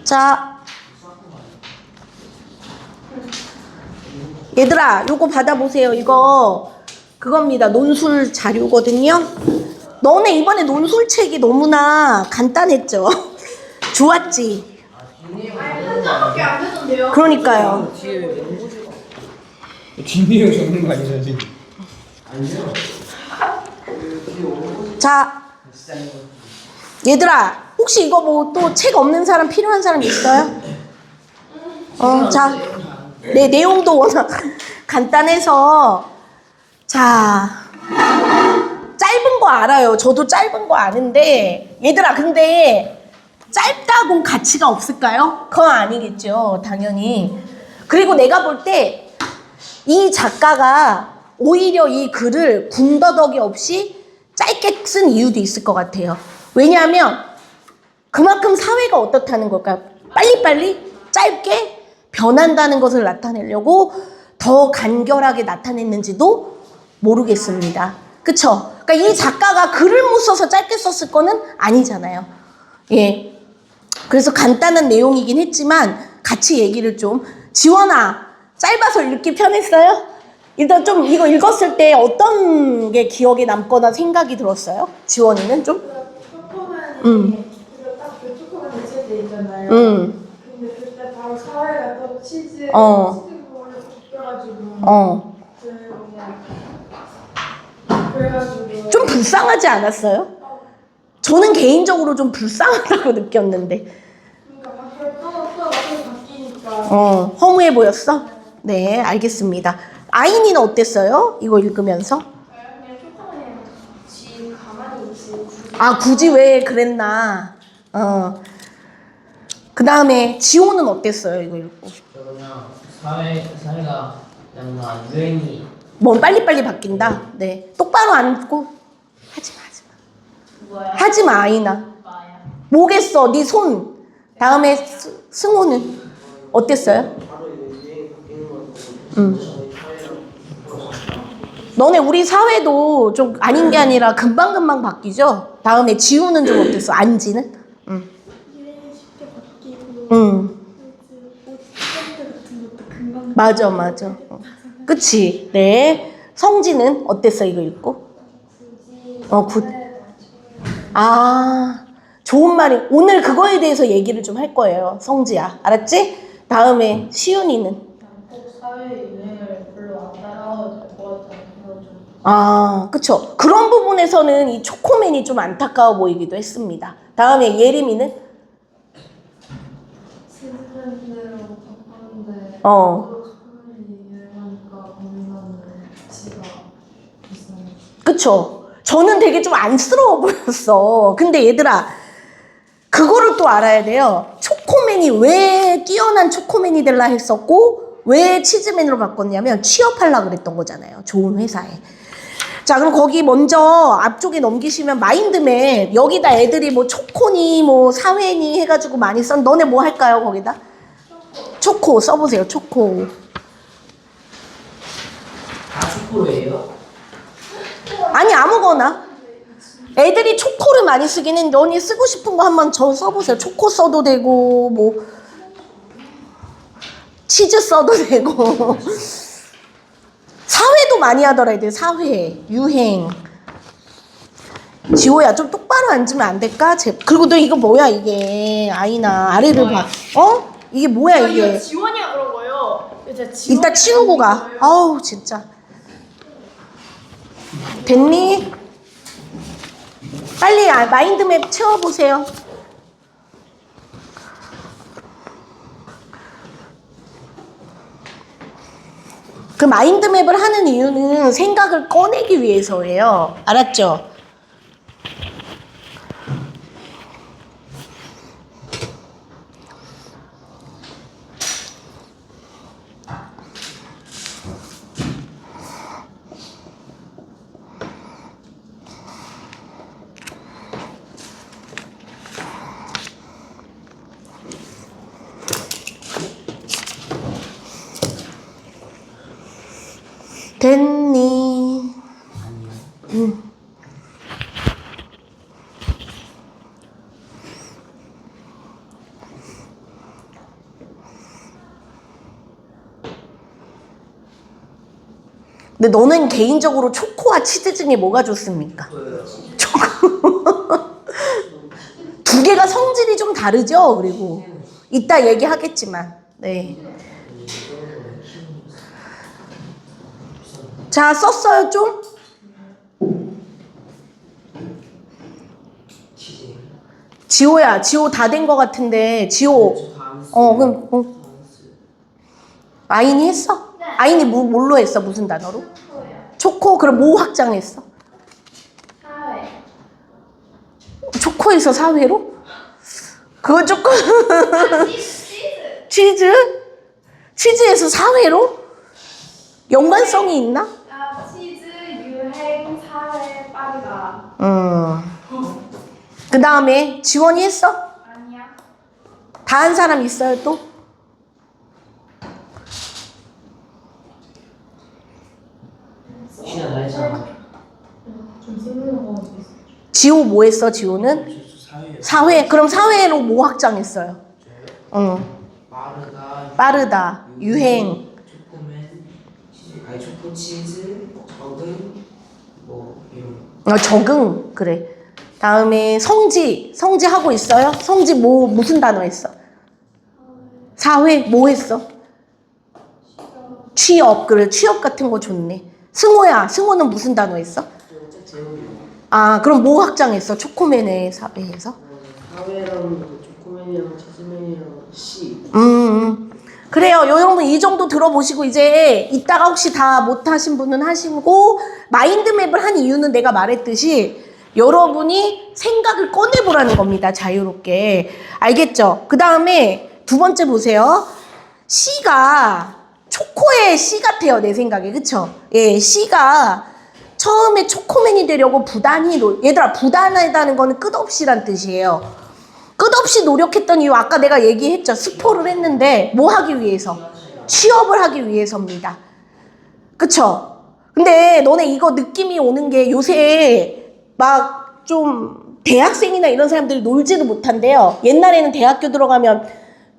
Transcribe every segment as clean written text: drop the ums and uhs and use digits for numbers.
자, 얘들아, 요거 받아보세요. 이거 그겁니다. 논술 자료거든요. 너네 이번에 논술책이 너무나 간단했죠? 좋았지? 한자밖에 안 되던데요? 그러니까요. 뒷내용 적는 거 아니죠, 지금? 아니요. 자, 얘들아, 혹시 이거 뭐 또 책 없는 사람 필요한 사람 있어요? 자, 네, 내용도 워낙 간단해서 자, 짧은 거 알아요. 저도 짧은 거 아는데 얘들아, 근데 짧다고 가치가 없을까요? 그건 아니겠죠, 당연히. 그리고 내가 볼 때 이 작가가 오히려 이 글을 군더더기 없이 짧게 쓴 이유도 있을 것 같아요. 왜냐하면 그만큼 사회가 어떻다는 걸까요? 빨리빨리 짧게 변한다는 것을 나타내려고 더 간결하게 나타냈는지도 모르겠습니다. 그쵸? 그러니까 이 작가가 글을 못 써서 짧게 썼을 거는 아니잖아요. 예. 그래서 간단한 내용이긴 했지만 같이 얘기를 좀. 지원아, 짧아서 읽기 편했어요? 일단 좀 이거 읽었을 때 어떤 게 기억에 남거나 생각이 들었어요? 지원이는 좀? 초코맨이 딱그 초코맨 있을 때 있잖아요. 근데 그때 바로 사회가 또 치즈 부분을 바뀌어가지고 그래가지고 좀 불쌍하지 않았어요? 저는 개인적으로 좀 불쌍하다고 느꼈는데. 그러니까 또 바뀌니까 허무해 보였어? 네, 알겠습니다. 아인이는 어땠어요? 이거 읽으면서? 그냥 초코맨이랑 같이 가만히 있지. 아, 굳이 왜 그랬나? 그 다음에 지호는 어땠어요? 이거 읽고. 저 그냥 사회가 그냥 유행이 뭔 빨리빨리 바뀐다? 네. 똑바로 앉고. 하지마. 뭐야? 하지마, 아인아. 마야. 뭐겠어, 네 손. 다음에 승호는 어땠어요? 너네 우리 사회도 좀 아닌 게 아니라 금방금방 바뀌죠? 다음에 지우는 좀 어땠어? 안지는? 유행이 쉽게 바뀌고 옷 트렌드 같은 것도 금방 맞아. 그치? 네. 성지는 어땠어, 이거 읽고? 좋은 말이. 오늘 그거에 대해서 얘기를 좀 할 거예요, 성지야. 알았지? 다음에 시윤이는? 꼭 사회 유행을 별로 안 따라와도 될 것 같다는 생각을 좀 그쵸. 그런 부분에서는 이 초코맨이 좀 안타까워 보이기도 했습니다. 다음에 예림이는? 시즌대로 바꿨는데 초코맨이 유행하니까 고민하는 가치가 있어요. 그쵸. 저는 되게 좀 안쓰러워 보였어. 근데 얘들아, 그거를 또 알아야 돼요. 초코맨이 왜 뛰어난 초코맨이 될라 했었고 왜 치즈맨으로 바꿨냐면 취업하려고 그랬던 거잖아요. 좋은 회사에. 자, 그럼 거기 먼저 앞쪽에 넘기시면 마인드맵, 여기다 애들이 뭐 초코니 뭐 사회니 해가지고 많이 써. 너네 뭐 할까요, 거기다? 초코 써보세요. 초코. 다 축구예요? 아니, 아무거나. 애들이 초코를 많이 쓰긴 했는데 언니 쓰고 싶은 거 한번 저 써보세요. 초코 써도 되고 뭐 치즈 써도 되고. 사회도 많이 하더라. 애들 사회, 유행. 지호야, 좀 똑바로 앉으면 안 될까? 그리고 너 이거 뭐야 이게. 아이나 아래를 봐. 이게 뭐야 이게. 지원이가 그런 거예요. 이따 치우고 가. 아우 진짜. 됐니? 빨리 마인드맵 채워보세요. 그 마인드맵을 하는 이유는 생각을 꺼내기 위해서예요. 알았죠? 됐니? 근데 너는 개인적으로 초코와 치즈 중에 뭐가 좋습니까? 초코. 두 개가 성질이 좀 다르죠. 그리고 이따 얘기하겠지만. 네. 자, 썼어요 좀? 지호야, 지호 다 된 거 같은데 지호. 그럼 아인이 했어? 네. 아인이 뭘로 했어? 무슨 단어로? 초코. 그럼 뭐 확장했어? 사회. 초코에서 사회로? 그거 조금 치즈. 치즈? 치즈에서 사회로? 연관성이 있나? 치즈 유행 사회 빠르다. 그 다음에 지원이 했어? 아니야. 다 한 사람 있어요 또? 시간 다 했잖아. 좀 생각나는 거 있어. 지호 뭐 했어 지호는? 사회. 그럼 사회로 뭐 확장했어요? 빠르다. 유행. 초코맨, 치즈, 아니 초코 치즈, 적응, 뭐 이런. 적응. 그래. 다음에 성지. 성지 하고 있어요? 성지 무슨 단어 했어? 사회. 뭐 했어? 취업. 그래. 취업 같은 거 좋네. 승호야. 승호는 무슨 단어 했어? 아, 그럼 뭐 확장했어? 초코맨의 사회에서? 사회랑 초코맨이랑 치즈맨이랑 C. 그래요. 여러분 이 정도 들어보시고 이제 이따가 혹시 다 못하신 분은 하시고 마인드맵을 한 이유는 내가 말했듯이 여러분이 생각을 꺼내보라는 겁니다. 자유롭게. 알겠죠? 그 다음에 두 번째 보세요. C가 초코의 C 같아요. 내 생각에. 그쵸? 예, C가 처음에 초코맨이 되려고 얘들아 부단하다는 거는 끝없이란 뜻이에요. 끝없이 노력했던 이유 아까 내가 얘기했죠. 스포를 했는데 뭐 하기 위해서? 취업을 하기 위해서입니다. 그쵸? 근데 너네 이거 느낌이 오는 게 요새 막 좀 대학생이나 이런 사람들이 놀지도 못한대요. 옛날에는 대학교 들어가면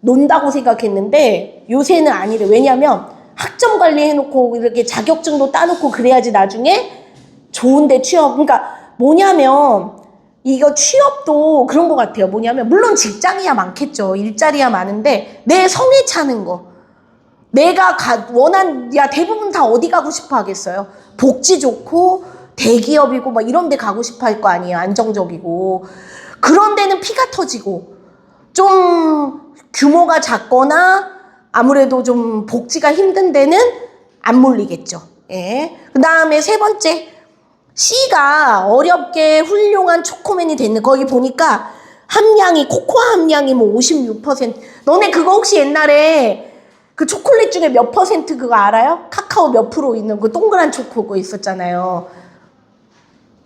논다고 생각했는데 요새는 아니래. 왜냐면 학점 관리해놓고 이렇게 자격증도 따놓고 그래야지 나중에 좋은데 취업. 그러니까 뭐냐면 이거 취업도 그런 것 같아요. 뭐냐면 물론 직장이야 많겠죠. 일자리야 많은데 내 성에 차는 거. 내가 대부분 다 어디 가고 싶어 하겠어요? 복지 좋고 대기업이고 막 이런 데 가고 싶어 할 거 아니에요. 안정적이고. 그런 데는 피가 터지고 좀 규모가 작거나 아무래도 좀 복지가 힘든 데는 안 몰리겠죠. 예. 그 다음에 세 번째. C가 어렵게 훌륭한 초코맨이 됐는 거기 보니까 코코아 함량이 뭐 56%. 너네 그거 혹시 옛날에 그 초콜릿 중에 몇 퍼센트 그거 알아요? 카카오 몇 프로 있는 그 동그란 초코 그거 있었잖아요.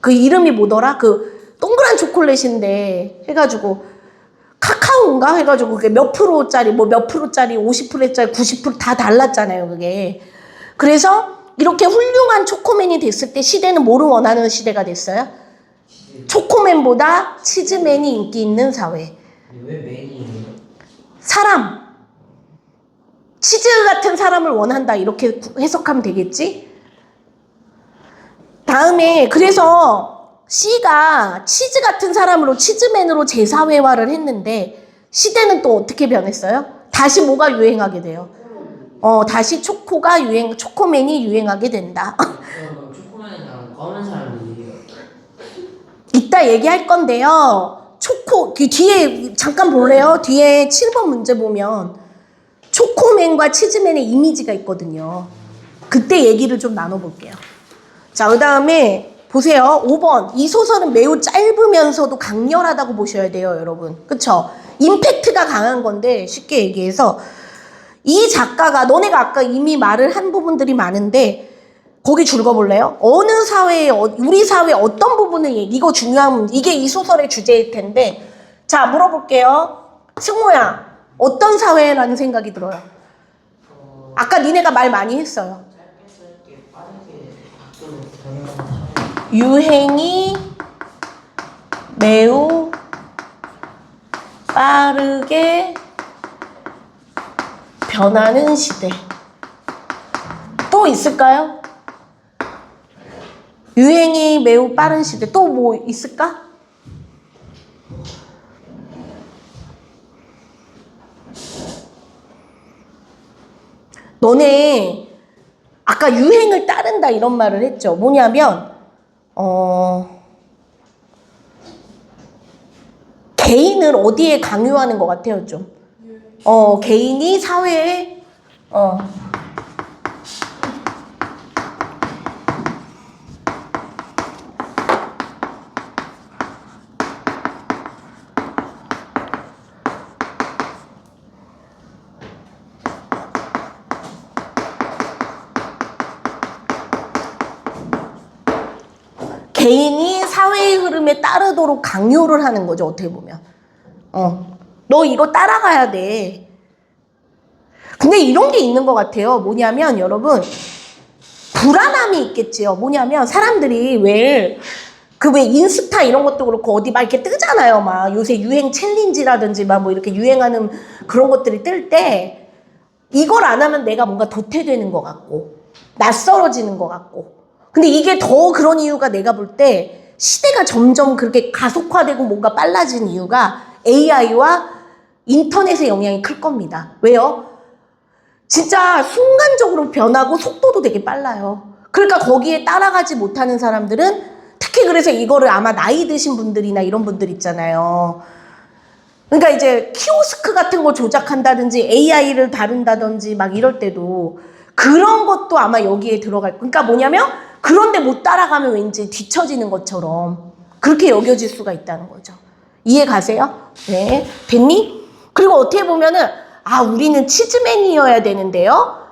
그 이름이 뭐더라? 그 동그란 초콜릿인데 해가지고 카카오인가 해가지고 그게 몇 프로짜리 50%짜리 90% 다 달랐잖아요. 그게. 그래서 이렇게 훌륭한 초코맨이 됐을 때 시대는 뭐를 원하는 시대가 됐어요? 초코맨보다 치즈맨이 인기 있는 사회. 왜 맨이에요? 사람. 치즈 같은 사람을 원한다. 이렇게 해석하면 되겠지? 다음에 그래서 C가 치즈 같은 사람으로 치즈맨으로 재사회화를 했는데 시대는 또 어떻게 변했어요? 다시 뭐가 유행하게 돼요? 다시 초코맨이 유행하게 된다. 그럼 초코맨은 검은 사람들이에요. 이따 얘기할 건데요. 뒤에 잠깐 볼래요? 뒤에 7번 문제 보면 초코맨과 치즈맨의 이미지가 있거든요. 그때 얘기를 좀 나눠볼게요. 자, 그 다음에 보세요. 5번. 이 소설은 매우 짧으면서도 강렬하다고 보셔야 돼요, 여러분. 그쵸? 임팩트가 강한 건데 쉽게 얘기해서 이 작가가 너네가 아까 이미 말을 한 부분들이 많은데 거기 줄거볼래요? 어느 사회에 우리 사회 어떤 부분을 이거 중요한 이게 이 소설의 주제일 텐데 자 물어볼게요. 승호야 어떤 사회라는 생각이 들어요? 아까 니네가 말 많이 했어요. 짧게 빠르게 바뀌는 유행이 매우 빠르게 변하는 시대. 또 있을까요? 유행이 매우 빠른 시대. 또 뭐 있을까? 너네 아까 유행을 따른다 이런 말을 했죠. 뭐냐면 개인을 어디에 강요하는 것 같아요, 좀. 개인이 사회에 개인이 사회의 흐름에 따르도록 강요를 하는 거죠, 어떻게 보면. 너 이거 따라가야 돼. 근데 이런 게 있는 것 같아요. 뭐냐면, 여러분, 불안함이 있겠지요. 뭐냐면, 사람들이 왜 인스타 이런 것도 그렇고, 어디 막 이렇게 뜨잖아요. 막 요새 유행 챌린지라든지, 막 뭐 이렇게 유행하는 그런 것들이 뜰 때, 이걸 안 하면 내가 뭔가 도태되는 것 같고, 낯설어지는 것 같고, 근데 이게 더 그런 이유가 내가 볼 때 시대가 점점 그렇게 가속화되고 뭔가 빨라진 이유가 AI와 인터넷의 영향이 클 겁니다. 왜요? 진짜 순간적으로 변하고 속도도 되게 빨라요. 그러니까 거기에 따라가지 못하는 사람들은 특히 그래서 이거를 아마 나이 드신 분들이나 이런 분들 있잖아요. 그러니까 이제 키오스크 같은 거 조작한다든지 AI를 다룬다든지 막 이럴 때도 그런 것도 아마 여기에 들어갈. 그러니까 뭐냐면 그런데 못 따라가면 왠지 뒤처지는 것처럼 그렇게 여겨질 수가 있다는 거죠. 이해 가세요? 네. 됐니? 그리고 어떻게 보면은 우리는 치즈맨이어야 되는데요.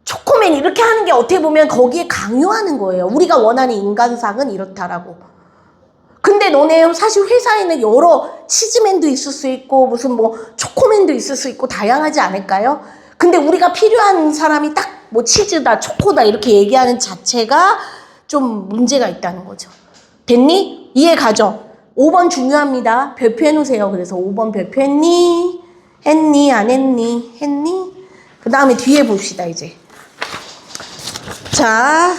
초코맨 이렇게 하는 게 어떻게 보면 거기에 강요하는 거예요. 우리가 원하는 인간상은 이렇다라고. 근데 너네 사실 회사에는 여러 치즈맨도 있을 수 있고 무슨 뭐 초코맨도 있을 수 있고 다양하지 않을까요? 근데 우리가 필요한 사람이 딱 뭐 치즈다 초코다 이렇게 얘기하는 자체가 좀 문제가 있다는 거죠. 됐니? 이해 가죠? 5번 중요합니다. 별표해 놓으세요. 그래서 5번 별표했니? 했니? 안 했니? 했니? 그 다음에 뒤에 봅시다 이제. 자,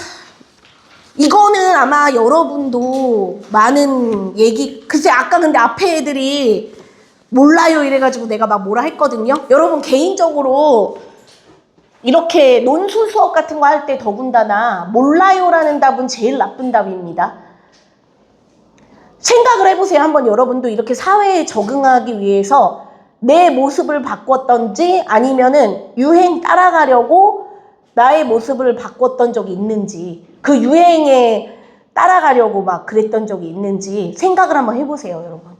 이거는 아마 여러분도 많은 얘기, 글쎄 아까 근데 앞에 애들이 몰라요 이래가지고 내가 막 뭐라 했거든요. 여러분 개인적으로 이렇게 논술 수업 같은 거 할 때 더군다나 몰라요라는 답은 제일 나쁜 답입니다. 생각을 해보세요. 한번 여러분도 이렇게 사회에 적응하기 위해서 내 모습을 바꿨던지 아니면은 유행 따라가려고 나의 모습을 바꿨던 적이 있는지 그 유행에 따라가려고 막 그랬던 적이 있는지 생각을 한번 해보세요, 여러분.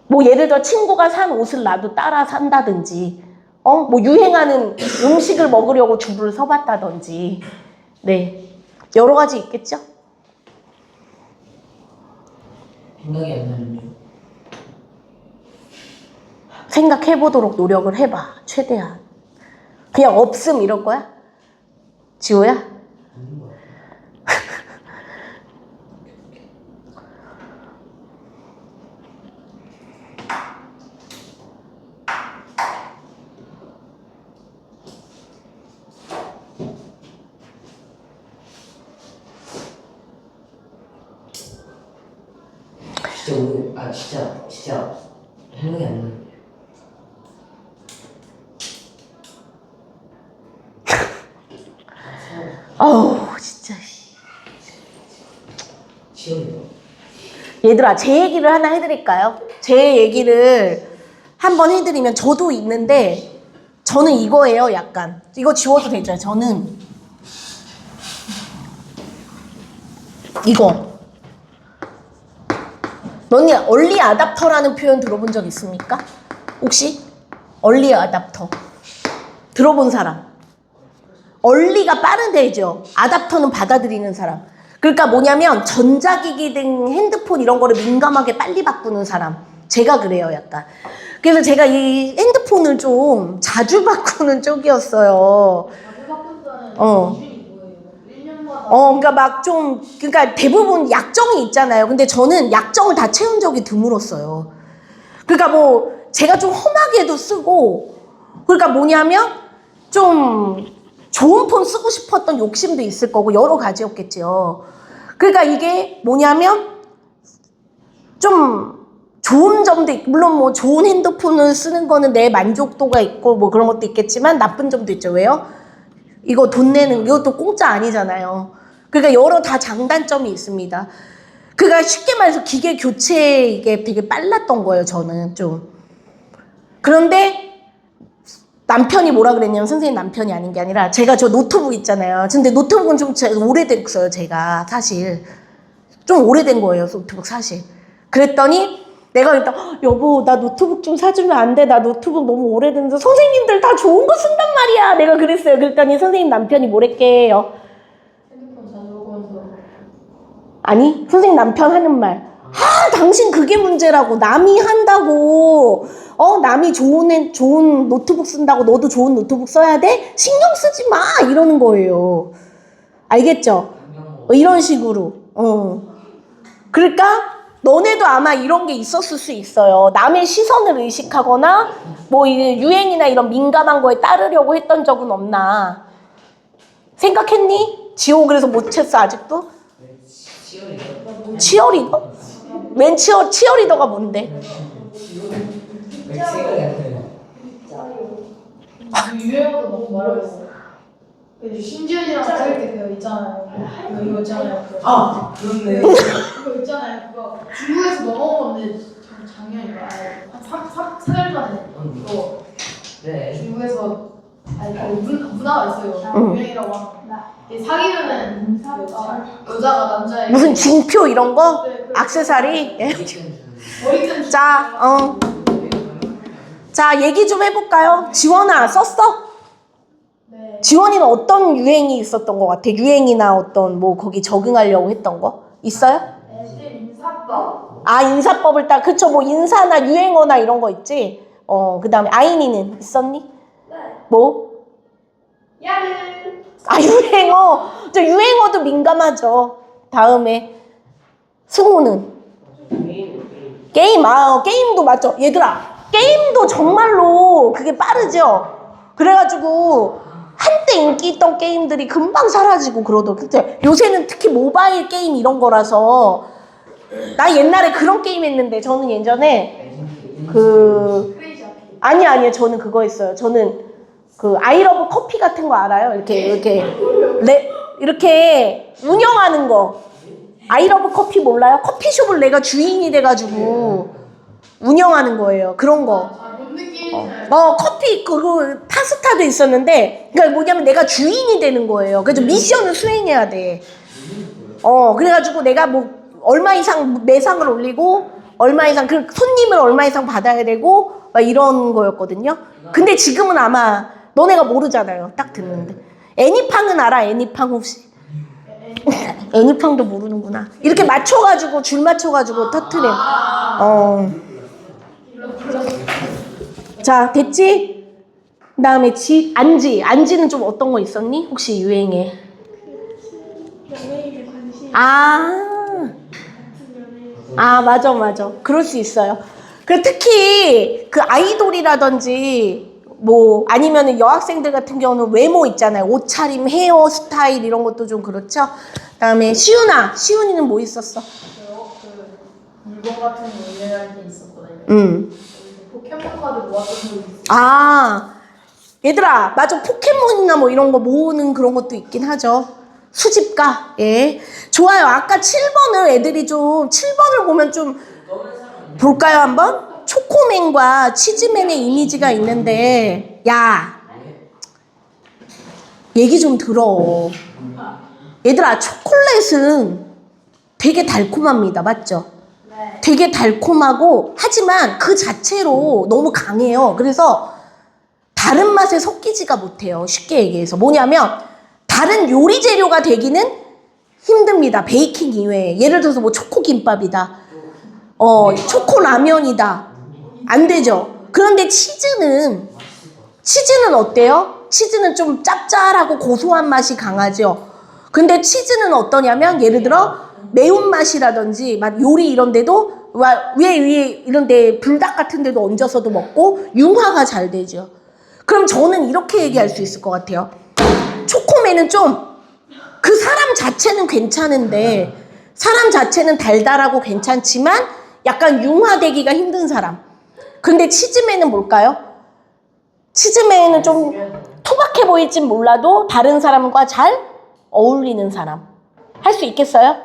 뭐 예를 들어 친구가 산 옷을 나도 따라 산다든지 뭐 유행하는 음식을 먹으려고 줄을 서봤다든지 네 여러 가지 있겠죠? 생각이 안 나는요. 생각해보도록 노력을 해봐. 최대한. 그냥 없음 이럴 거야? 지호야? 아닌 것 같아요. 진짜 생각이 안 나는데. 진짜. 시험이요. 얘들아, 제 얘기를 하나 해드릴까요? 제 얘기를 한번 해드리면 저도 있는데 저는 이거예요, 약간. 이거 지워도 되죠? 저는 이거. 너네 얼리 아답터라는 표현 들어본 적 있습니까? 혹시? 얼리 아답터. 들어본 사람. 얼리가 빠른 데죠. 아답터는 받아들이는 사람. 그러니까 뭐냐면 전자기기 등 핸드폰 이런 거를 민감하게 빨리 바꾸는 사람. 제가 그래요, 약간. 그래서 제가 이 핸드폰을 좀 자주 바꾸는 쪽이었어요. 자주 바꾼다는 기준이 뭐예요? 1년마다 그러니까 막 좀, 그러니까 대부분 약정이 있잖아요. 근데 저는 약정을 다 채운 적이 드물었어요. 그러니까 뭐 제가 좀 험하게도 쓰고, 그러니까 뭐냐면 좀 좋은 폰 쓰고 싶었던 욕심도 있을 거고 여러 가지였겠죠. 그러니까 이게 뭐냐면 좀 좋은 점도 있고, 물론 뭐 좋은 핸드폰을 쓰는 거는 내 만족도가 있고 뭐 그런 것도 있겠지만 나쁜 점도 있죠. 왜요? 이거 돈 내는 이것도 공짜 아니잖아요. 그러니까 여러 다 장단점이 있습니다. 그러니까 쉽게 말해서 기계 교체 이게 되게 빨랐던 거예요. 저는 좀. 그런데 남편이 뭐라 그랬냐면, 선생님 남편이 아닌 게 아니라 제가 저 노트북 있잖아요. 근데 노트북은 좀 오래됐어요. 제가 사실 좀 오래된 거예요. 노트북 사실. 그랬더니 내가 일단 여보 나 노트북 좀 사주면 안 돼? 나 노트북 너무 오래됐는데 선생님들 다 좋은 거 쓴단 말이야. 내가 그랬어요. 그랬더니 선생님 남편이 뭐랬게요? 핸드폰 자주 보면서 아니 선생님 남편 하는 말, 당신 그게 문제라고. 남이 한다고 남이 좋은 노트북 쓴다고 너도 좋은 노트북 써야 돼? 신경 쓰지 마 이러는 거예요. 알겠죠? 이런 식으로. 그러니까 너네도 아마 이런 게 있었을 수 있어요. 남의 시선을 의식하거나 뭐 유행이나 이런 민감한 거에 따르려고 했던 적은 없나? 생각했니? 지호 그래서 못 쳤어 아직도? 치어리더? 웬 치어리더가 뭔데? 유행어도 너무 말하고 있어요. 그 신지연이랑 찍을 때 그거 있잖아요. 이거 있잖아요. 그렇네. 그거 있잖아요. 그거 중국에서 넘어온 건데 작년인가? 한 3달 전에 그거 네. 중국에서 문화가 있어요. 유행이라고 합니다. 사귀면은 여자가 남자의 무슨 징표 이런 거? 네, 액세서리? 머리끈 자, 얘기 좀 해볼까요? 지원아, 썼어? 네. 지원이는 어떤 유행이 있었던 것 같아? 유행이나 어떤 뭐 거기 적응하려고 했던 거? 있어요? 애들 인사법. 인사법을 그쵸, 뭐 인사나 유행어나 이런 거 있지? 그 다음에 아인이는 있었니? 네. 뭐? 야르. 유행어. 저 유행어도 민감하죠. 다음에 승우는? 게임. 게임도 맞죠. 얘들아, 게임도 정말로 그게 빠르죠. 그래가지고 한때 인기 있던 게임들이 금방 사라지고 그러더라고요. 요새는 특히 모바일 게임 이런 거라서. 나 옛날에 그런 게임 했는데, 저는 예전에 아니요, 저는 그거 했어요. 저는 아이러브 커피 같은 거 알아요? 이렇게 운영하는 거. 아이러브 커피 몰라요? 커피숍을 내가 주인이 돼가지고 운영하는 거예요. 그런 거. 뭔 느낌인지 커피, 파스타도 있었는데, 그러니까 뭐냐면 내가 주인이 되는 거예요. 그래서 미션을 수행해야 돼. 그래가지고 내가 뭐, 얼마 이상 매상을 올리고, 얼마 이상, 손님을 얼마 이상 받아야 되고, 막 이런 거였거든요. 근데 지금은 아마, 너네가 모르잖아요. 딱 듣는데. 애니팡은 알아? 애니팡 혹시? 애니팡도 모르는구나. 이렇게 맞춰가지고, 줄 맞춰가지고 터트려. 자, 됐지? 그 다음에 안지는 좀 어떤 거 있었니? 혹시 유행에? 연예인에 관심. 맞아. 그럴 수 있어요. 특히 아이돌이라든지 뭐 아니면 여학생들 같은 경우는 외모 있잖아요. 옷차림, 헤어 스타일 이런 것도 좀 그렇죠. 그다음에 시훈이는 뭐 있었어? 물건 같은 거 유행할 때 있었거든요. 포켓몬 카드 모았던 적이 있어요. 얘들아, 맞아. 포켓몬이나 뭐 이런 거 모으는 그런 것도 있긴 하죠. 수집가. 예. 좋아요. 아까 7번을 애들이 7번을 보면 좀 볼까요, 한번? 초코맨과 치즈맨의 이미지가 있는데, 야, 얘기 좀 들어. 얘들아, 초콜릿은 되게 달콤합니다. 맞죠? 네. 되게 달콤하고, 하지만 그 자체로 너무 강해요. 그래서 다른 맛에 섞이지가 못해요. 쉽게 얘기해서. 뭐냐면, 다른 요리 재료가 되기는 힘듭니다. 베이킹 이외에. 예를 들어서 뭐 초코김밥이다. 초코라면이다. 안 되죠. 그런데 치즈는 어때요? 치즈는 좀 짭짤하고 고소한 맛이 강하죠. 근데 치즈는 어떠냐면, 예를 들어 매운맛이라든지 요리 이런 데도 위에 이런 데 불닭 같은 데도 얹어서도 먹고 융화가 잘 되죠. 그럼 저는 이렇게 얘기할 수 있을 것 같아요. 초코맨은 좀 그 사람 자체는 괜찮은데 사람 자체는 달달하고 괜찮지만 약간 융화되기가 힘든 사람. 근데 치즈맨은 뭘까요? 치즈맨은 좀 투박해 보일진 몰라도 다른 사람과 잘 어울리는 사람. 할 수 있겠어요?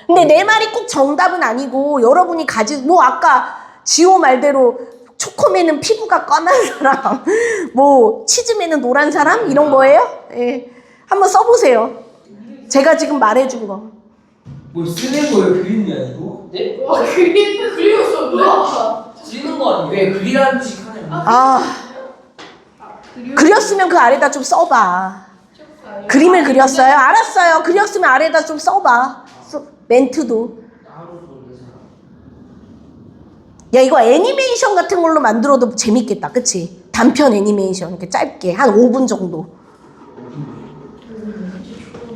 근데 내 말이 꼭 정답은 아니고 여러분이 뭐 아까 지호 말대로 초코맨은 피부가 까만 사람, 뭐 치즈맨은 노란 사람 이런 거예요? 예. 한번 써보세요. 제가 지금 말해준 거. 뭐 쓰는 거예요? 그리는 게 아니고? 네? 와 그리웠어 뭐야? 쓰는 거 아니에요? 왜 그리라는 뜻이 하네요. 그렸으면 그 아래다 좀 써봐. 그림을 그렸어요? 알았어요. 그렸으면 아래다 좀 써봐. 멘트도. 야, 이거 애니메이션 같은 걸로 만들어도 재밌겠다. 그치? 단편 애니메이션. 이렇게 짧게. 한 5분 정도.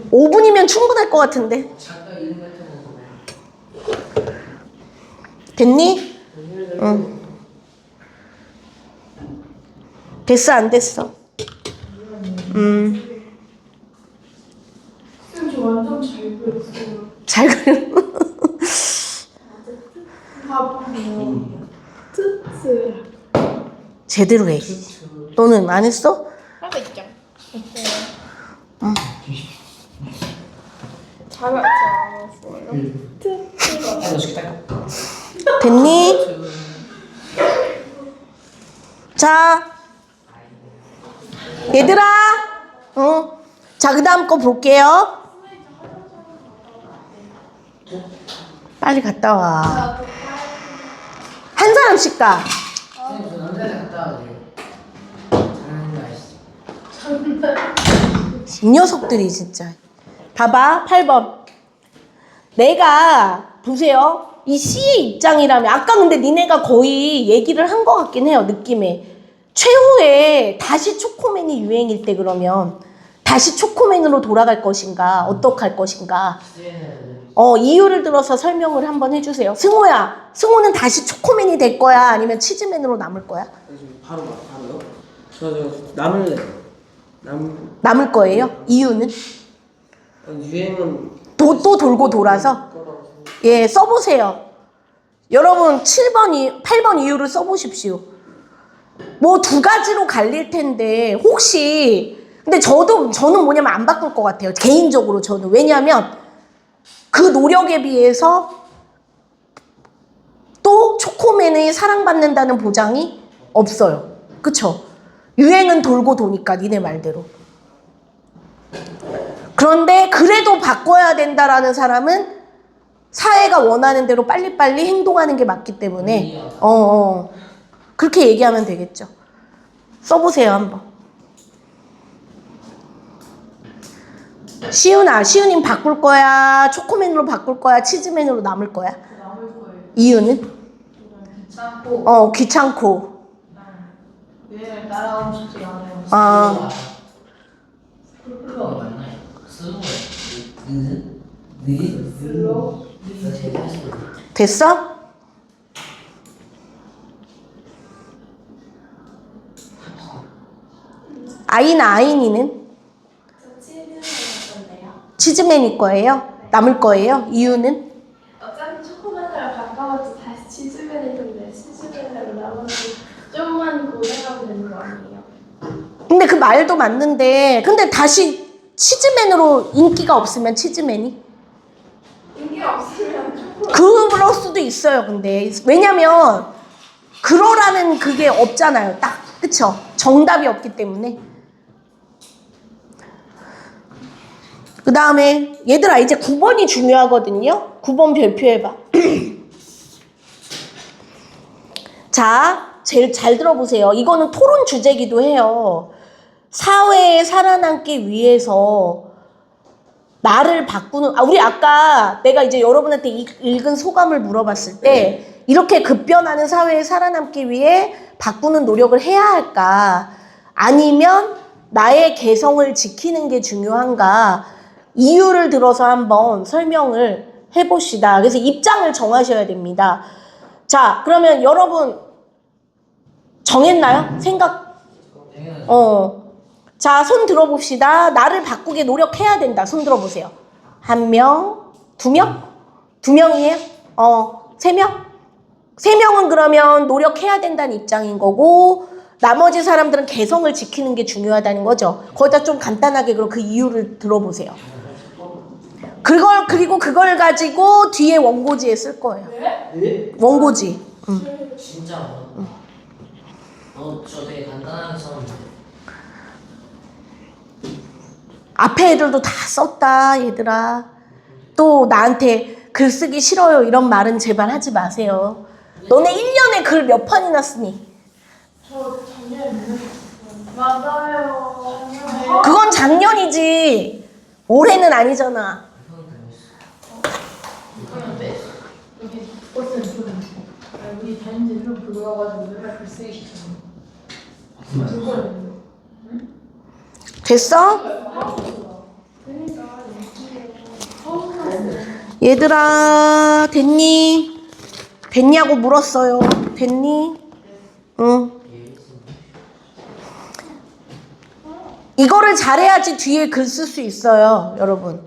5분이면 충분할 것 같은데. 작가 이름 같은 거 보면. 됐니? 응. 됐어, 안 됐어? 쌤, 저 완전 잘 그렸어요. 잘 그려. 봐보세요. 트스. 제대로 해. 너는 안 했어? 하고 있죠. 잘했어요. 너 식당. 됐니? 자, 얘들아. 자, 그 다음 거 볼게요. 빨리 갔다 와. 한 사람씩 가. 선생님 저 남자들 갔다 와가지고 잘하는 거 아시죠? 이 녀석들이 진짜. 봐봐, 8번. 내가, 보세요. 이 C의 입장이라면, 아까 근데 니네가 거의 얘기를 한 것 같긴 해요, 느낌에. 최후에 다시 초코맨이 유행일 때 그러면, 다시 초코맨으로 돌아갈 것인가, 어떡할 것인가. 이유를 들어서 설명을 한번 해주세요. 승호야, 승호는 다시 초코맨이 될 거야? 아니면 치즈맨으로 남을 거야? 바로요? 저 남을 거예요? 이유는? 유행은 또 돌고 돌아서? 예, 써보세요. 여러분 8번 이유를 써보십시오. 뭐 두 가지로 갈릴 텐데 혹시 근데 저는 뭐냐면 안 바꿀 것 같아요. 개인적으로 저는. 왜냐하면 그 노력에 비해서 또 초코맨이 사랑받는다는 보장이 없어요. 그쵸? 유행은 돌고 도니까 니네 말대로. 그런데 그래도 바꿔야 된다라는 사람은 사회가 원하는 대로 빨리빨리 행동하는 게 맞기 때문에 그렇게 얘기하면 되겠죠. 써보세요 한번. 시윤님 바꿀 거야? 초코맨으로 바꿀 거야? 치즈맨으로 남을 거야? 남을 거예요. 이유는? 귀찮고. 귀찮고. 유행을 따라가고 싶지 않아요. 아, 슬로우가 맞나요? 슬로우. 슬로우. 됐어? 아이니는? 치즈맨일 거예요? 남을 거예요? 이유는? 어차피 초코맨으로 바꿔가지고 다시 치즈맨이 텐데 치즈맨으로 남아서 좀만 고생하면 되는 거 아니에요? 근데 그 말도 맞는데 근데 다시 치즈맨으로 인기가 없으면 치즈맨이? 인기가 없으면 초코 그럴 수도 있어요. 근데 왜냐면 그러라는 그게 없잖아요. 딱 그쵸? 정답이 없기 때문에. 그 다음에 얘들아 이제 9번이 중요하거든요. 9번 별표해봐. 자, 제일 잘 들어보세요. 이거는 토론 주제기도 해요. 사회에 살아남기 위해서 나를 바꾸는 우리 아까 내가 이제 여러분한테 읽은 소감을 물어봤을 때 이렇게 급변하는 사회에 살아남기 위해 바꾸는 노력을 해야 할까? 아니면 나의 개성을 지키는 게 중요한가? 이유를 들어서 한번 설명을 해봅시다. 그래서 입장을 정하셔야 됩니다. 자, 그러면 여러분 정했나요? 생각? 자, 손 들어봅시다. 나를 바꾸게 노력해야 된다. 손 들어보세요. 1명, 2명? 2명이에요? 3명? 3명은 그러면 노력해야 된다는 입장인 거고 나머지 사람들은 개성을 지키는 게 중요하다는 거죠. 거기다 좀 간단하게 그럼 그 이유를 들어보세요. 그리고 그걸 가지고 뒤에 원고지에 쓸 거예요. 네? 원고지. 진짜 저 되게 간단하게 썼는데. 앞에 애들도 다 썼다 얘들아. 또 나한테 글 쓰기 싫어요 이런 말은 제발 하지 마세요. 너네 1년에 글 몇 판이나 쓰니? 저 작년에 못 맞아요. 그건 작년이지. 올해는 아니잖아. 그런데 여기 버스는 좀 우리 다닌지 좀 불러가지고 맨날 글 쓰기 싫잖아. 그걸 됐어? 얘들아 됐니? 됐냐고 물었어요. 됐니? 응. 이거를 잘해야지 뒤에 글 쓸 수 있어요, 여러분.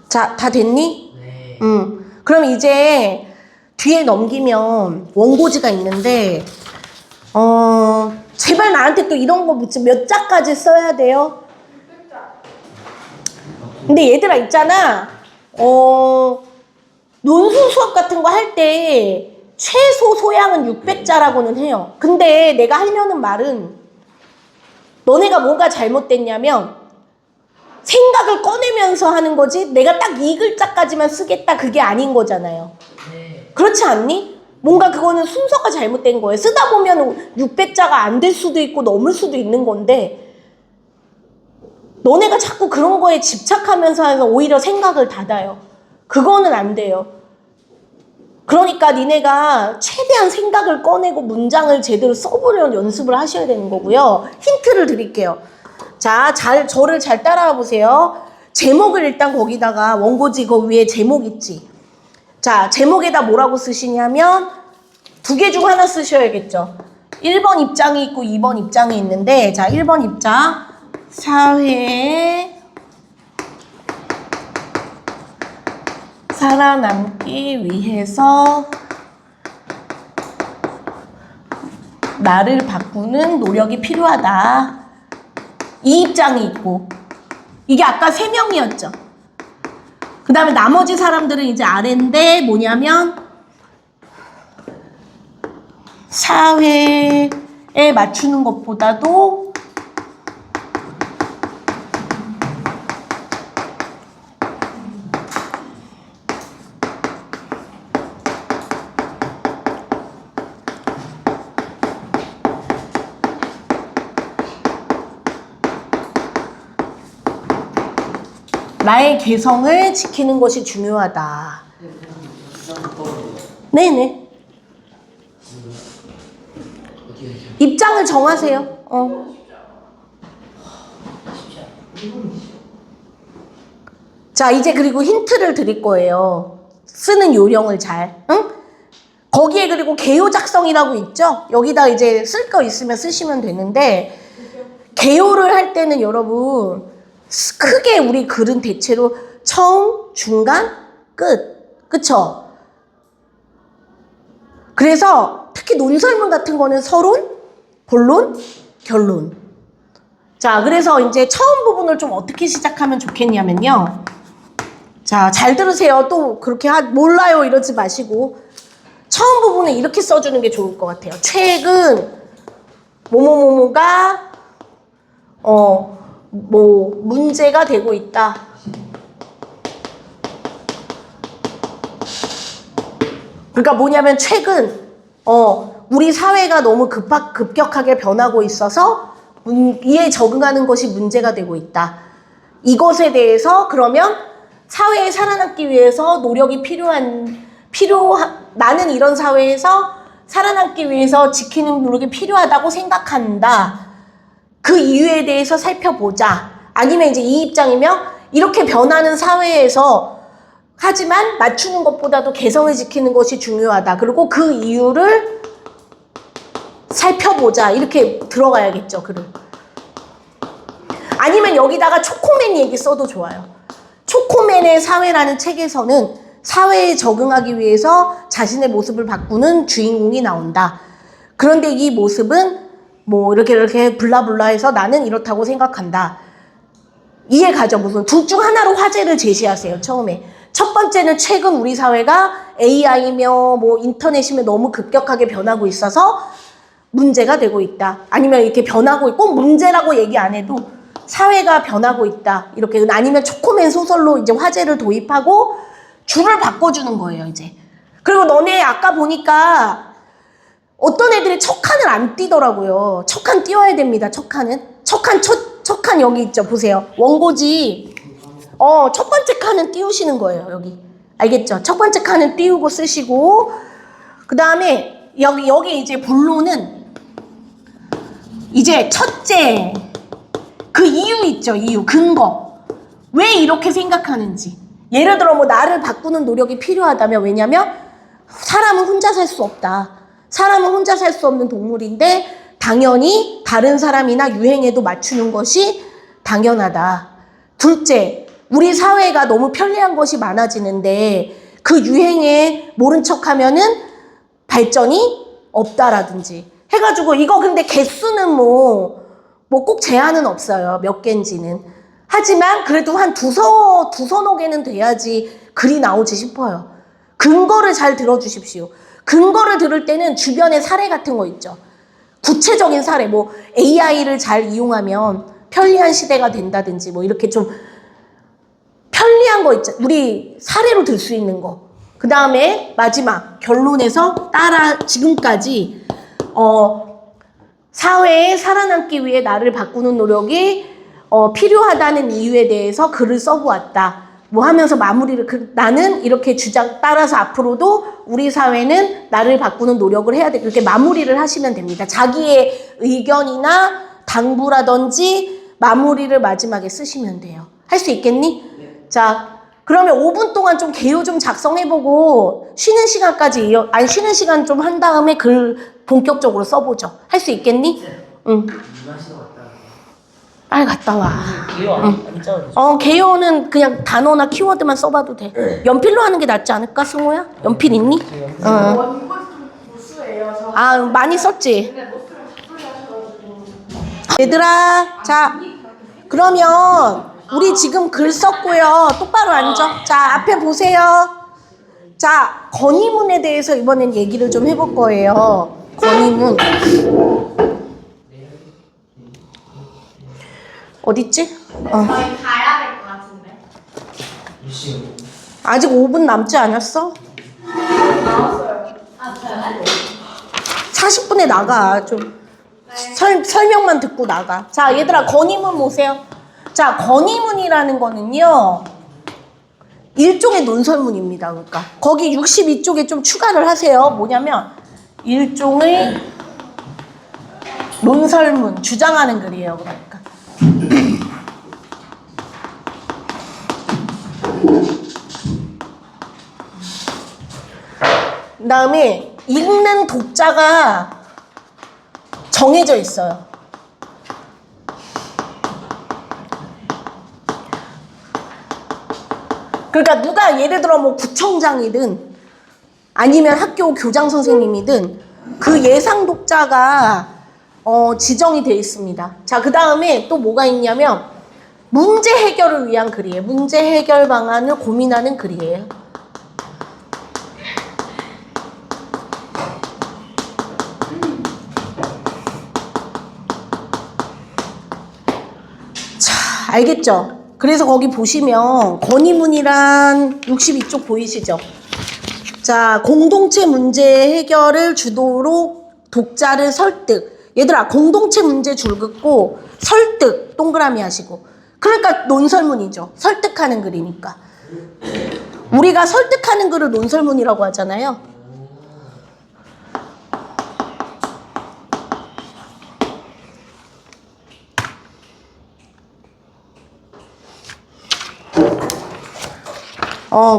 자, 다 됐니? 네. 그럼 이제 뒤에 넘기면 원고지가 있는데, 제발 나한테 또 이런 거 묻지. 몇 자까지 써야 돼요? 근데 얘들아 있잖아. 논술 수업 같은 거 할 때 최소 소양은 600자라고는 해요. 근데 내가 하려는 말은 너네가 뭐가 잘못됐냐면 생각을 꺼내면서 하는 거지 내가 딱 이 글자까지만 쓰겠다 그게 아닌 거잖아요. 네. 그렇지 않니? 뭔가 그거는 순서가 잘못된 거예요. 쓰다 보면 600자가 안 될 수도 있고 넘을 수도 있는 건데 너네가 자꾸 그런 거에 집착하면서 해서 오히려 생각을 닫아요. 그거는 안 돼요. 그러니까 니네가 최대한 생각을 꺼내고 문장을 제대로 써보려는 연습을 하셔야 되는 거고요. 힌트를 드릴게요. 자, 저를 잘 따라와 보세요. 제목을 일단 거기다가 원고지 거 위에 제목 있지. 자, 제목에다 뭐라고 쓰시냐면 2개 중 하나 쓰셔야겠죠. 1번 입장이 있고 2번 입장이 있는데 자, 1번 입장 사회에 살아남기 위해서 나를 바꾸는 노력이 필요하다. 이 입장이 있고 이게 아까 3명이었죠. 그 다음에 나머지 사람들은 이제 아래인데 뭐냐면 사회에 맞추는 것보다도 나의 개성을 지키는 것이 중요하다. 네네. 입장을 정하세요. 자, 이제 그리고 힌트를 드릴 거예요. 쓰는 요령을 잘. 응? 거기에 그리고 개요 작성이라고 있죠? 여기다 이제 쓸 거 있으면 쓰시면 되는데 개요를 할 때는 여러분 크게 우리 글은 대체로 처음, 중간, 끝. 그쵸? 그래서 특히 논설문 같은 거는 서론, 본론, 결론. 자, 그래서 이제 처음 부분을 좀 어떻게 시작하면 좋겠냐면요. 자, 잘 들으세요. 또 그렇게 몰라요 이러지 마시고 처음 부분은 이렇게 써주는 게 좋을 것 같아요. 최근 뭐뭐뭐뭐가 문제가 되고 있다. 그러니까 뭐냐면 최근 우리 사회가 너무 급격하게 변하고 있어서 이에 적응하는 것이 문제가 되고 있다. 이것에 대해서 그러면 사회에 살아남기 위해서 노력이 나는 이런 사회에서 살아남기 위해서 지키는 노력이 필요하다고 생각한다. 그 이유에 대해서 살펴보자. 아니면 이제 이 입장이면 이렇게 변하는 사회에서 하지만 맞추는 것보다도 개성을 지키는 것이 중요하다. 그리고 그 이유를 살펴보자. 이렇게 들어가야겠죠, 글을. 아니면 여기다가 초코맨 얘기 써도 좋아요. 초코맨의 사회라는 책에서는 사회에 적응하기 위해서 자신의 모습을 바꾸는 주인공이 나온다. 그런데 이 모습은 뭐 이렇게 블라블라 해서 나는 이렇다고 생각한다. 이해 가죠? 무슨 둘 중 하나로 화제를 제시하세요, 처음에. 첫 번째는 최근 우리 사회가 AI며 뭐 인터넷이며 너무 급격하게 변하고 있어서 문제가 되고 있다. 아니면 이렇게 변하고 있고, 꼭 문제라고 얘기 안 해도 사회가 변하고 있다. 이렇게. 아니면 초코맨 소설로 이제 화제를 도입하고 줄을 바꿔주는 거예요, 이제. 그리고 너네 아까 보니까 어떤 애들이 첫 칸을 안 띄더라고요. 첫 칸 띄워야 됩니다, 첫 칸은. 첫 칸 여기 있죠, 보세요. 원고지. 첫 번째 칸은 띄우시는 거예요, 여기. 알겠죠? 첫 번째 칸은 띄우고 쓰시고, 그 다음에 여기 이제 본론은 이제 첫째, 그 이유 있죠, 이유, 근거. 왜 이렇게 생각하는지. 예를 들어 뭐 나를 바꾸는 노력이 필요하다면, 왜냐면 사람은 혼자 살 수 없다. 사람은 혼자 살 수 없는 동물인데 당연히 다른 사람이나 유행에도 맞추는 것이 당연하다. 둘째, 우리 사회가 너무 편리한 것이 많아지는데 그 유행에 모른 척하면은 발전이 없다라든지 해가지고, 이거 근데 개수는 뭐 꼭 제한은 없어요, 몇 개인지는. 하지만 그래도 한 두서너 개는 돼야지 글이 나오지 싶어요. 근거를 잘 들어주십시오. 근거를 들을 때는 주변의 사례 같은 거 있죠. 구체적인 사례, 뭐 AI를 잘 이용하면 편리한 시대가 된다든지, 뭐 이렇게 좀 편리한 거 있죠. 우리 사례로 들 수 있는 거. 그 다음에 마지막 결론에서 지금까지 사회에 살아남기 위해 나를 바꾸는 노력이 필요하다는 이유에 대해서 글을 써보았다. 뭐 하면서 마무리를, 나는 이렇게 따라서 앞으로도 우리 사회는 나를 바꾸는 노력을 해야 돼. 이렇게 마무리를 하시면 됩니다. 자기의 의견이나 당부라든지 마무리를 마지막에 쓰시면 돼요. 할 수 있겠니? 네. 자, 그러면 5분 동안 좀 개요 좀 작성해보고 쉬는 시간까지 쉬는 시간 좀 한 다음에 글 본격적으로 써보죠. 할 수 있겠니? 응. 빨리 갔다 와. 개요 안 짜도 개요는 그냥 단어나 키워드만 써봐도 돼. 연필로 하는 게 낫지 않을까, 승호야? 연필 있니? 원고 좀 무수해요. 저. 아, 많이 썼지? 근데 노트를 바꾸려 하셔가지고. 얘들아, 자, 그러면 우리 지금 글 썼고요. 똑바로 앉아. 자, 앞에 보세요. 자, 건의문에 대해서 이번엔 얘기를 좀 해볼 거예요. 건의문. 어딨지? 저희 가야 될 것 같은데. 아직 5분 남지 않았어? 나왔어요. 아, 저요? 40분에 나가. 좀 설명만 듣고 나가. 자, 얘들아, 건의문 보세요. 자, 건의문이라는 거는요, 일종의 논설문입니다. 그러니까 거기 62쪽에 좀 추가를 하세요. 뭐냐면 일종의 논설문, 주장하는 글이에요. 그러니까 그 다음에 읽는 독자가 정해져 있어요. 그러니까 누가 예를 들어 뭐 구청장이든 아니면 학교 교장 선생님이든 그 예상 독자가 지정이 되어 있습니다. 자, 그 다음에 또 뭐가 있냐면 문제 해결을 위한 글이에요. 문제 해결 방안을 고민하는 글이에요. 자, 알겠죠? 그래서 거기 보시면 건의문이란 62쪽 보이시죠? 자, 공동체 문제 해결을 주도로 독자를 설득. 얘들아, 공동체 문제 줄 긋고 설득 동그라미 하시고. 그러니까 논설문이죠. 설득하는 글이니까. 우리가 설득하는 글을 논설문이라고 하잖아요.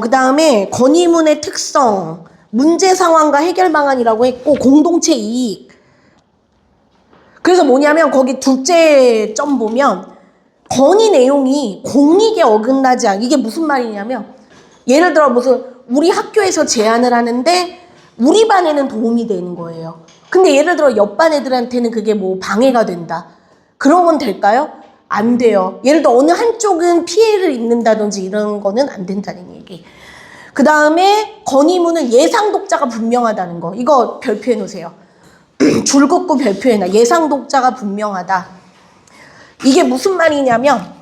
그 다음에 건의문의 특성, 문제 상황과 해결 방안이라고 했고, 공동체 이익. 그래서 뭐냐면 거기 둘째 점 보면 건의 내용이 공익에 어긋나지 않. 이게 무슨 말이냐면 예를 들어 무슨 우리 학교에서 제안을 하는데 우리 반에는 도움이 되는 거예요. 근데 예를 들어 옆반 애들한테는 그게 뭐 방해가 된다. 그런 건 될까요? 안 돼요. 예를 들어 어느 한쪽은 피해를 입는다든지 이런 거는 안 된다는 얘기. 그 다음에 건의문은 예상 독자가 분명하다는 거. 이거 별표해 놓으세요. 줄 긋고 별표해놔. 예상 독자가 분명하다. 이게 무슨 말이냐면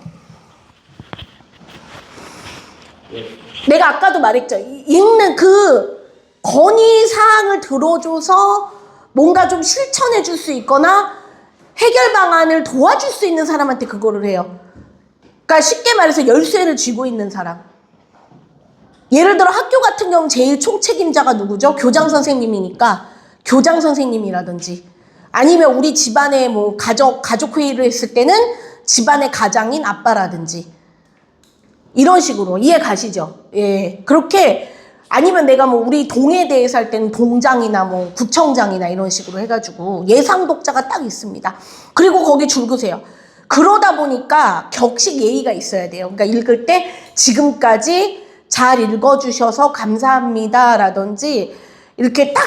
내가 아까도 말했죠. 읽는 그 건의사항을 들어줘서 뭔가 좀 실천해 줄 수 있거나 해결 방안을 도와줄 수 있는 사람한테 그거를 해요. 그러니까 쉽게 말해서 열쇠를 쥐고 있는 사람. 예를 들어 학교 같은 경우는 제일 총책임자가 누구죠? 교장 선생님이니까 교장 선생님이라든지 아니면 우리 집안에 뭐 가족 회의를 했을 때는 집안의 가장인 아빠라든지 이런 식으로 이해 가시죠? 예. 그렇게 아니면 내가 뭐 우리 동에 대해서 할 때는 동장이나 뭐 구청장이나 이런 식으로 해가지고 예상 독자가 딱 있습니다. 그리고 거기 줄 그세요. 그러다 보니까 격식 예의가 있어야 돼요. 그러니까 읽을 때 지금까지 잘 읽어주셔서 감사합니다 라든지 이렇게 딱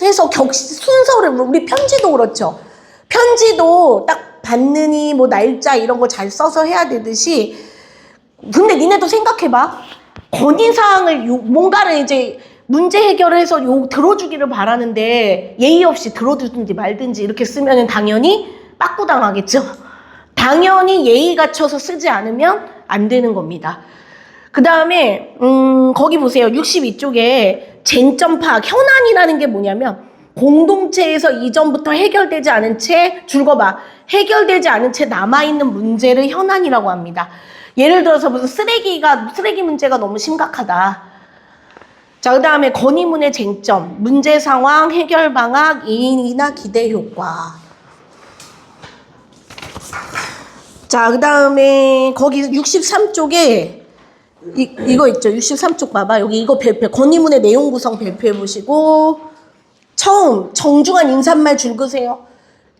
해서 격식 순서를 우리 편지도 그렇죠. 편지도 딱 받느니 뭐 날짜 이런 거 잘 써서 해야 되듯이 근데 니네도 생각해봐. 건의사항을 뭔가를 이제 문제 해결을 해서 들어주기를 바라는데 예의 없이 들어주든지 말든지 이렇게 쓰면 당연히 빠꾸당하겠죠. 당연히 예의 갖춰서 쓰지 않으면 안 되는 겁니다. 그 다음에 거기 보세요. 62쪽에 쟁점 파악, 현안이라는 게 뭐냐면 공동체에서 이전부터 해결되지 않은 채 줄거봐. 해결되지 않은 채 남아있는 문제를 현안이라고 합니다. 예를 들어서 무슨 쓰레기 문제가 너무 심각하다. 자, 그 다음에 건의문의 쟁점, 문제 상황, 해결 방안, 이인이나 기대 효과. 자, 그 다음에 거기 63쪽에 이거 있죠. 63쪽 봐봐. 여기 이거 별표, 건의문의 내용 구성 별표해 보시고 처음 정중한 인사말 줄 그세요.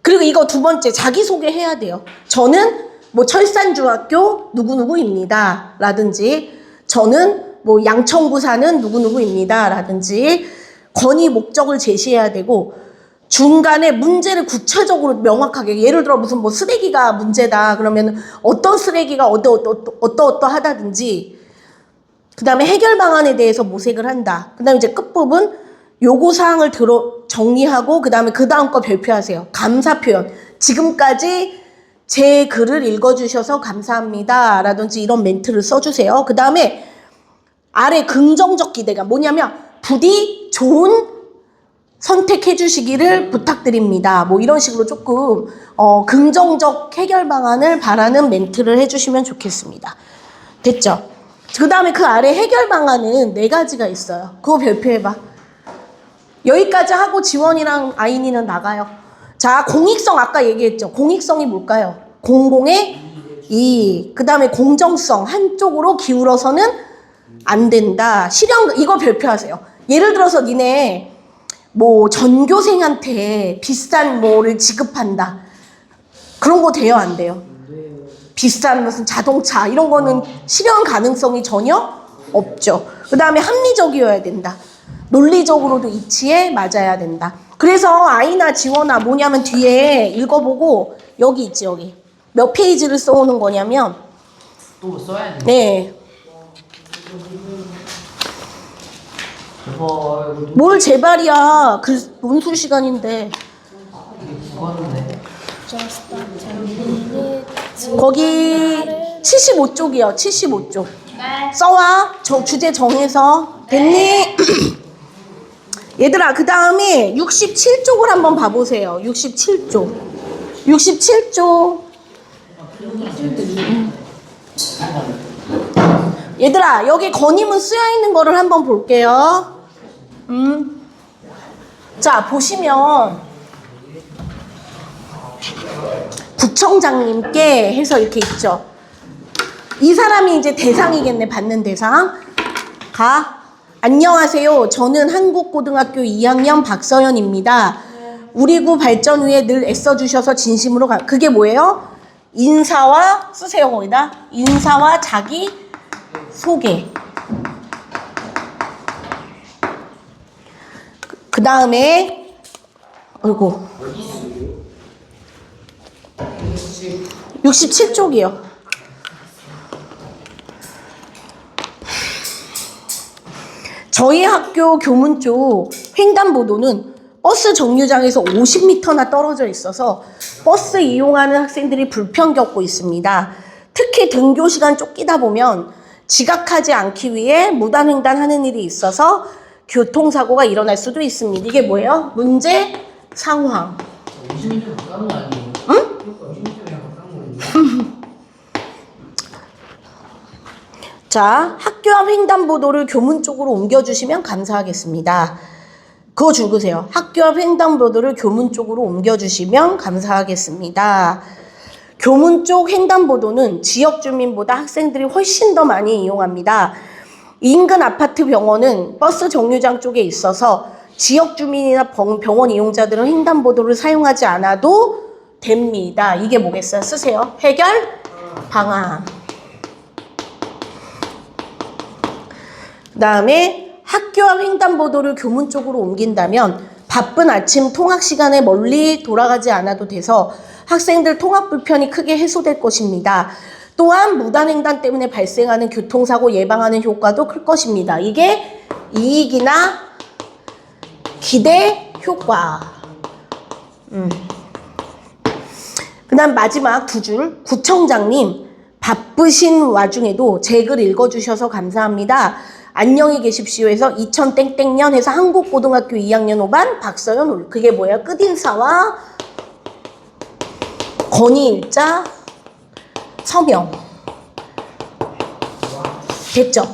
그리고 이거 두 번째 자기소개 해야 돼요. 저는 뭐 철산중학교 누구누구입니다 라든지 저는 뭐 양천구 사는 누구누구입니다 라든지 건의 목적을 제시해야 되고 중간에 문제를 구체적으로 명확하게 예를 들어 무슨 뭐 쓰레기가 문제다 그러면 어떤 쓰레기가 어떠하다든지 그 다음에 해결 방안에 대해서 모색을 한다. 그 다음에 이제 끝부분 요구사항을 정리하고 그 다음에 그 다음 거 별표하세요. 감사 표현. 지금까지 제 글을 읽어주셔서 감사합니다 라든지 이런 멘트를 써주세요. 그 다음에 아래 긍정적 기대감 뭐냐면 부디 좋은 선택해 주시기를 부탁드립니다. 뭐 이런 식으로 조금 긍정적 해결 방안을 바라는 멘트를 해주시면 좋겠습니다. 됐죠? 그 다음에 그 아래 해결 방안은 4가지가 있어요. 그거 별표해봐. 여기까지 하고 지원이랑 아인이는 나가요. 자, 공익성 아까 얘기했죠. 공익성이 뭘까요? 공공의 이익. 그 다음에 공정성 한쪽으로 기울어서는 안 된다. 실현 이거 별표하세요. 예를 들어서 니네 뭐 전교생한테 비싼 뭐를 지급한다. 그런 거 돼요, 안 돼요? 비싼 무슨 자동차 이런 거는 실현 가능성이 전혀 없죠. 그 다음에 합리적이어야 된다. 논리적으로도 이치에 맞아야 된다. 그래서 아이나 지원아 뭐냐면 뒤에 읽어보고 여기 있지 여기 몇 페이지를 써오는 거냐면 또 써야 돼. 네. 저거 뭘 제발이야. 그 논술 시간인데 그거는데. 거기 75쪽이요. 75쪽. 써와. 저 주제 정해서. 됐니? 얘들아 그 다음에 67쪽을 한번 봐보세요. 67쪽. 67쪽. 얘들아 여기 건의문 쓰여있는 거를 한번 볼게요. 자 보시면 구청장님께 해서 이렇게 있죠. 이 사람이 이제 대상이겠네. 받는 대상. 가. 안녕하세요. 저는 한국고등학교 2학년 박서연입니다. 우리 구 발전 위해 늘 애써주셔서 진심으로 그게 뭐예요? 인사와 쓰세요 거기다. 인사와 자기 소개. 그 다음에 어이구 67쪽이요. 저희 학교 교문 쪽 횡단보도는 버스 정류장에서 50m나 떨어져 있어서 버스 이용하는 학생들이 불편 겪고 있습니다. 특히 등교 시간 쫓기다 보면 지각하지 않기 위해 무단횡단하는 일이 있어서 교통사고가 일어날 수도 있습니다. 이게 뭐예요? 문제 상황. 20m 가까운 거 아니에요? 응? 20m면 가까운 거 자, 학교 앞 횡단보도를 교문 쪽으로 옮겨주시면 감사하겠습니다. 그거 줄그세요. 학교 앞 횡단보도를 교문 쪽으로 옮겨주시면 감사하겠습니다. 교문 쪽 횡단보도는 지역 주민보다 학생들이 훨씬 더 많이 이용합니다. 인근 아파트 병원은 버스 정류장 쪽에 있어서 지역 주민이나 병원 이용자들은 횡단보도를 사용하지 않아도 됩니다. 이게 뭐겠어요? 쓰세요. 해결 방안. 그 다음에 학교 앞 횡단보도를 교문 쪽으로 옮긴다면 바쁜 아침 통학 시간에 멀리 돌아가지 않아도 돼서 학생들 통학 불편이 크게 해소될 것입니다. 또한 무단횡단 때문에 발생하는 교통사고 예방하는 효과도 클 것입니다. 이게 이익이나 기대 효과. 그 다음 마지막 두 줄. 구청장님, 바쁘신 와중에도 제 글 읽어주셔서 감사합니다. 안녕히 계십시오에서 2000땡땡년 해서 한국고등학교 2학년 5반 박서연. 그게 뭐예요? 끝인사와 건의일자 서명. 됐죠?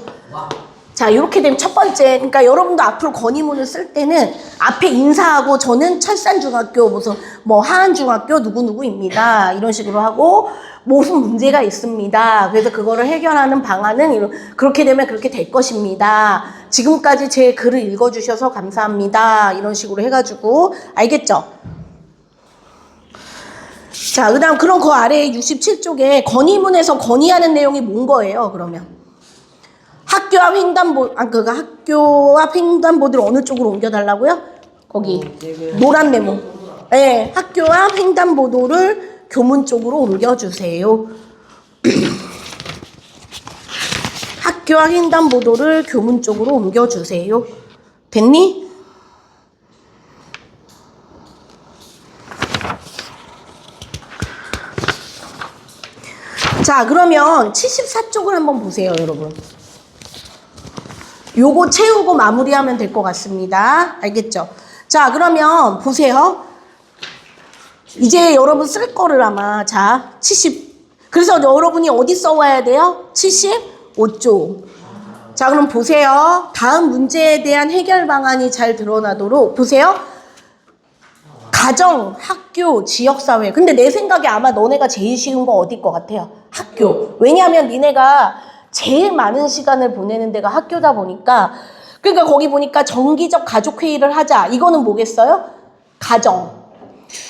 자, 이렇게 되면 첫 번째, 그러니까 여러분도 앞으로 건의문을 쓸 때는 앞에 인사하고 저는 철산중학교 무슨 뭐 하안중학교 누구누구입니다. 이런 식으로 하고 무슨 문제가 있습니다. 그래서 그거를 해결하는 방안은 그렇게 되면 그렇게 될 것입니다. 지금까지 제 글을 읽어주셔서 감사합니다. 이런 식으로 해가지고 알겠죠? 자, 그 다음 그럼 그 아래에 67쪽에 건의문에서 건의하는 내용이 뭔 거예요, 그러면? 학교 앞 학교 앞 횡단보도를 어느 쪽으로 옮겨달라고요? 거기 노란 메모. 네, 학교 앞 횡단보도를 교문 쪽으로 옮겨주세요. 학교 앞 횡단보도를 교문 쪽으로 옮겨주세요. 됐니? 자, 그러면 74쪽을 한번 보세요, 여러분. 요거 채우고 마무리하면 될 것 같습니다. 알겠죠? 자, 그러면 보세요. 이제 여러분 쓸 거를 아마, 자, 그래서 여러분이 어디 써와야 돼요? 75쪽. 자, 그럼 보세요. 다음 문제에 대한 해결 방안이 잘 드러나도록, 보세요. 가정, 학교, 지역사회. 근데 내 생각에 아마 너네가 제일 쉬운 거 어딜 것 같아요? 학교. 왜냐하면 니네가 제일 많은 시간을 보내는 데가 학교다 보니까, 그러니까 거기 보니까 정기적 가족회의를 하자. 이거는 뭐겠어요? 가정.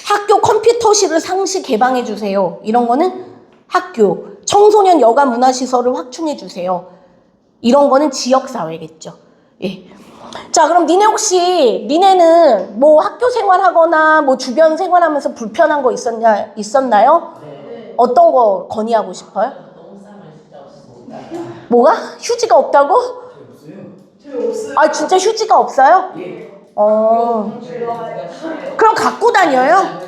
학교 컴퓨터실을 상시 개방해 주세요. 이런 거는 학교. 청소년 여가 문화시설을 확충해 주세요. 이런 거는 지역사회겠죠. 예. 자, 그럼 니네는 뭐 학교 생활하거나 뭐 주변 생활하면서 불편한 거 있었나요? 네. 어떤 거 건의하고 싶어요? 너무 싸면 진짜 없습니다. 뭐가? 휴지가 없다고? 아, 진짜 휴지가 없어요? 예. 그럼 갖고 다녀요?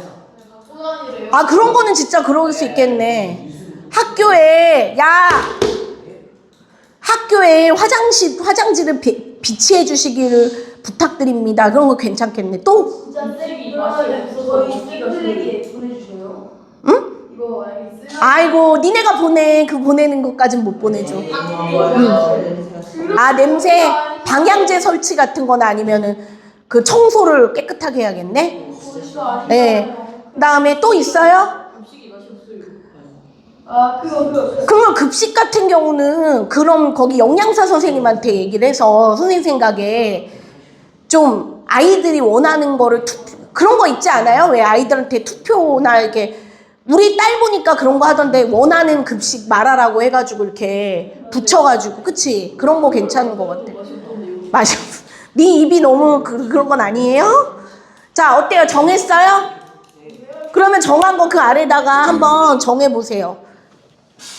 아, 그런 거는 진짜 그럴 수 있겠네. 학교에 화장지를 비치해 주시기를 부탁드립니다. 그런 거 괜찮겠네. 또? 진짜 쓰레기 저희 쓰레기 보내주세요. 응? 이거 알겠어요? 아이고, 니네가 보내는 것까진 못 보내줘. 아, 냄새, 방향제 설치 같은 거나 아니면은 그 청소를 깨끗하게 해야겠네. 네. 그 다음에 또 있어요? 아 그거. 그러면 급식 같은 경우는 그럼 거기 영양사 선생님한테 얘기를 해서 선생님 생각에 좀 아이들이 원하는 거를 그런 거 있지 않아요? 왜 아이들한테 투표나 이렇게 우리 딸 보니까 그런 거 하던데 원하는 급식 말하라고 해가지고 이렇게 붙여가지고 그치? 그런 거 괜찮은 것 같아. 맛이 없어. 네 입이 너무 그런 건 아니에요? 자 어때요? 정했어요? 그러면 정한 거 그 아래다가 한번 정해보세요.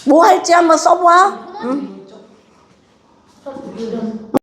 뭐 할지 한번 써봐. 응?